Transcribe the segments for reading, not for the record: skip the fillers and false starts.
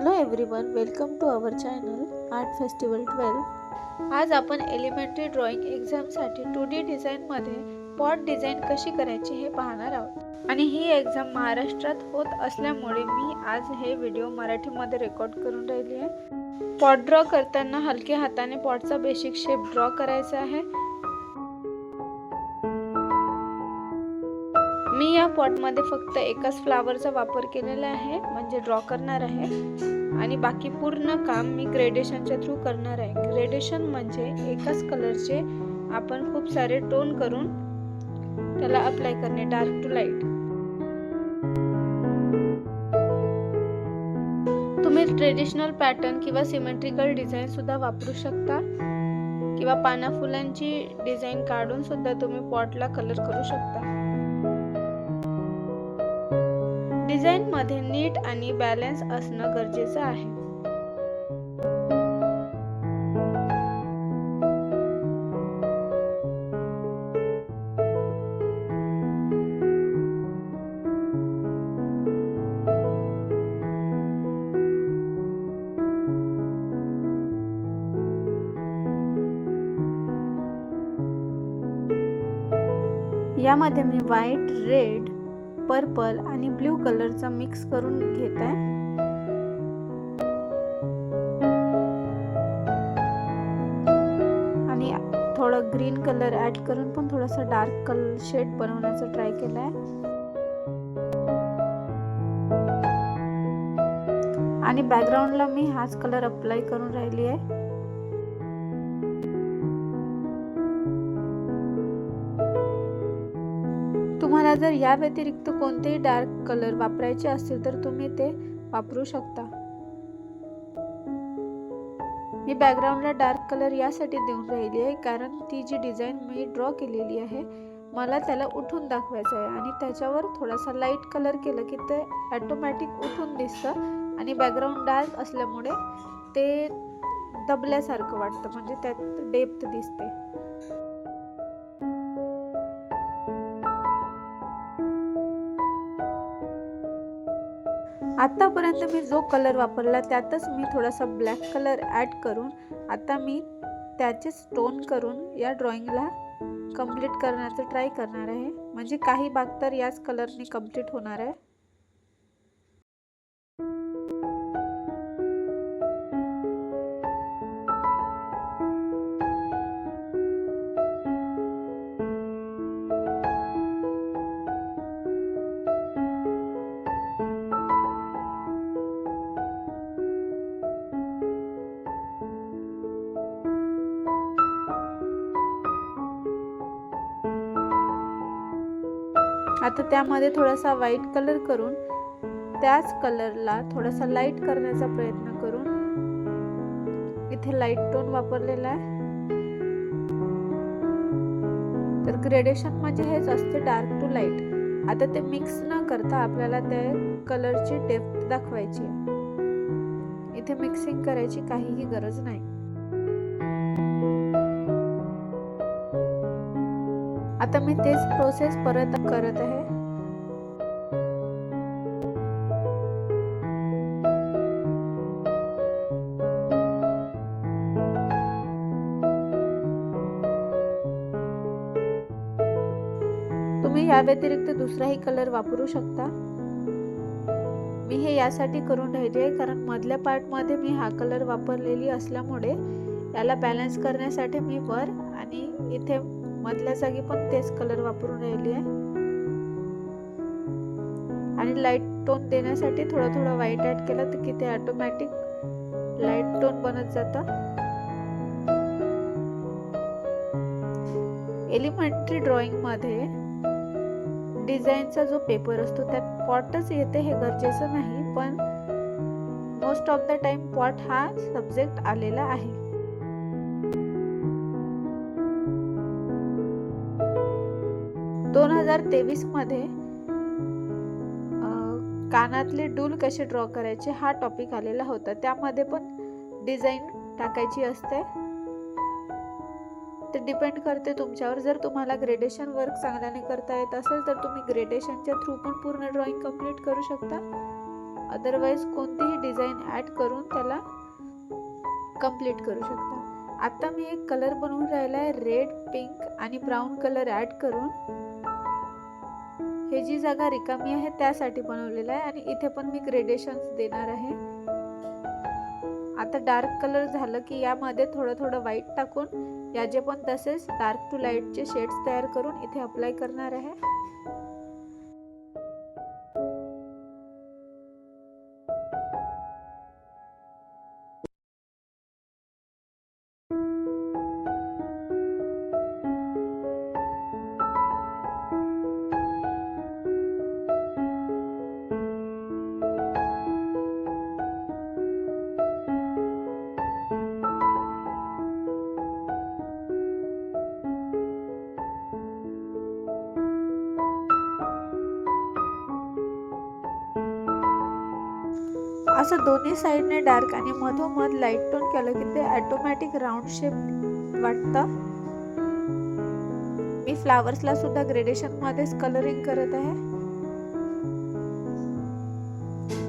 Hello everyone, welcome to our channel art festival 12। आज आपण elementary drawing एक्झामसाठी 2D डिझाईनमध्ये पॉट डिझाईन कशी करायची हे पाहणार आहोत। आणि ही एक्झाम महाराष्ट्रात होत असल्यामुळे मी आज हे व्हिडिओ मराठीमध्ये रेकॉर्ड करून राहिली आहे। पॉट ड्रॉ करताना हलक्या हाताने पॉटचा बेसिक शेप ड्रॉ करायचा आहे। मी या पॉटमध्ये फक्त एकाच फ्लावरचा वापर केलेला आहे, म्हणजे ड्रॉ करणार आहे, आणि बाकी पूर्ण काम मी ग्रेडेशनच्या थ्रू करणार आहे। ग्रेडेशन म्हणजे एकाच कलरचे आपण खूप सारे टोन करून त्याला अप्लाय करणे, डार्क टू लाईट। तुम्ही ट्रेडिशनल पॅटर्न किंवा सिमेट्रिकल डिझाईन सुद्धा वापरू शकता, किंवा पाना फुलांची डिझाईन काढून सुद्धा तुम्ही पॉटला कलर करू शकता। डिझाईन मध्ये नीट आणि बॅलन्स असणं गरजेचं आहे। यामध्ये मी व्हाईट, रेड, पर्पल आणि ब्लू कलरचा मिक्स करून घेत आहे। आणि थोडं ग्रीन कलर ऍड करून पण थोडासा डार्क कलर शेड बनवण्याचा ट्राय केलाय। आणि बॅकग्राऊंडला मी हाच कलर अप्लाय करून राहिली आहे। तुम्हाला जर या व्यतिरिक्त कोणतेही डार्क कलर वापरायचे असतील तर तुम्ही ते वापरू शकता। मी बॅकग्राऊंडला डार्क कलर यासाठी देऊन राहिली आहे कारण ती जी डिझाईन मी ड्रॉ केलेली आहे मला त्याला उठून दाखवायचं आहे, आणि त्याच्यावर थोडासा लाईट कलर केलं की ते ऑटोमॅटिक उठून दिसतं आणि बॅकग्राऊंड डार्क असल्यामुळे ते दबल्यासारखं वाटतं, म्हणजे त्यात डेप्थ दिसते। आतापर्यंत मी जो कलर वापरला त्यातच मी थोडासा ब्लॅक कलर ऍड करून आता मी त्याचेच टोन करून या ड्रॉइंगला कंप्लीट करण्याचा ट्राय करणार आहे, म्हणजे काही भाग तर याच कलरने कंप्लीट होणार आहे। आता त्यामध्ये थोडासा व्हाईट कलर करून त्याच कलरला थोडासा लाईट करण्याचा प्रयत्न करून इथे लाईट टोन वापरलेला आहे। तर ग्रेडेशन म्हणजे हेच असते, डार्क टू लाईट। आता ते मिक्स न करता आपल्याला त्या कलरची डेप्थ दाखवायची आहे। इथे मिक्सिंग करायची काहीही गरज नाही। आता मी तेच प्रोसेस परत करत आहे। तुम्ही या व्यतिरिक्त दुसराही कलर वापरू शकता। मी हे यासाठी करून राहिली आहे कारण मधल्या पार्ट मध्ये मी हा कलर वापरलेली असल्यामुळे याला बॅलन्स करण्यासाठी मी वर आणि इथे मधल्या जागी पण तेच कलर वापरून राहिली आहे। आणि लाईट टोन देण्यासाठी थोडं थोडं व्हाईट ऍड केलं तर की ते ऑटोमॅटिक लाईट टोन बनत जातं। एलिमेंटरी ड्रॉइंग मध्ये डिझाईनचा जो पेपर असतो त्यात पॉटच येते हे गरजेचं नाही, पण most of the time pot हा सब्जेक्ट आलेला आहे। मध्ये कानातले डूल कसे ड्रॉ करायचे हा टॉपिक आलेला होता, त्यामध्ये पण डिझाईन टाकायची असते। ते डिपेंड करते तुमच्यावर। जर तुम्हाला ग्रेडेशन वर्क चांगल्याने करता येत असेल तर तुम्ही ग्रेडेशनच्या थ्रू पण पूर्ण ड्रॉइंग कंप्लीट करू शकता। अदरवाइज कोणतीही डिझाईन ॲड करून त्याला कंप्लीट करू शकता। आता मी एक कलर बनवून राहिला आहे, रेड, पिंक आणि ब्राऊन कलर ॲड करून हे जी जागा रिकामी आहे त्यासाठी बनवलेला आहे आणि इथे पण मी ग्रेडेशन्स देणार आहे। आता डार्क कलर झालं की यामध्ये थोडं थोडं व्हाईट टाकून याचे पण तसेच डार्क टू लाईटचे शेड्स तयार करून इथे अप्लाय करणार आहे। असं दोन्ही साइडने डार्क आणि मधोमध लाईट टोन केलं की ते ऑटोमॅटिक राऊंड शेप वाटतं। मी फ्लावर्सला सुद्धा ग्रेडेशन मध्येच कलरिंग करत आहे।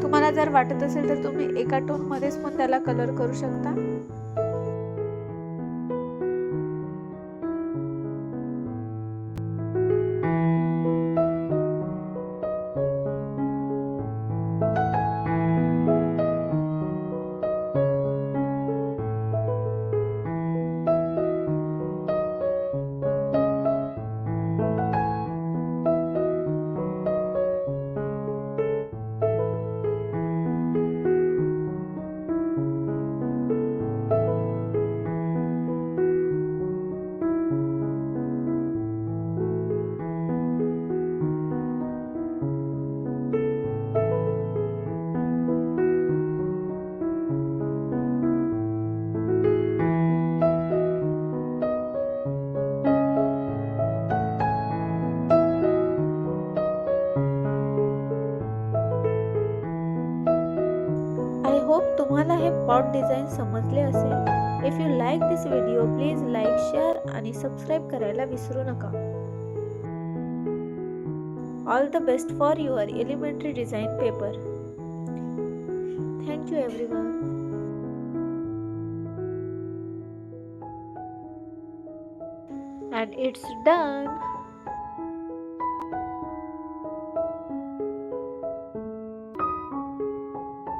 तुम्हाला जर वाटत असेल तर तुम्ही एका टोन मध्येच पण त्याला कलर करू शकता। होप तुम्हाला हे पॉट डिझाईन समजले असेल। If you like this video please like, share आणि सबस्क्राईब करायला विसरू नका। All the best for your elementary design paper. Thank you everyone. And it's done.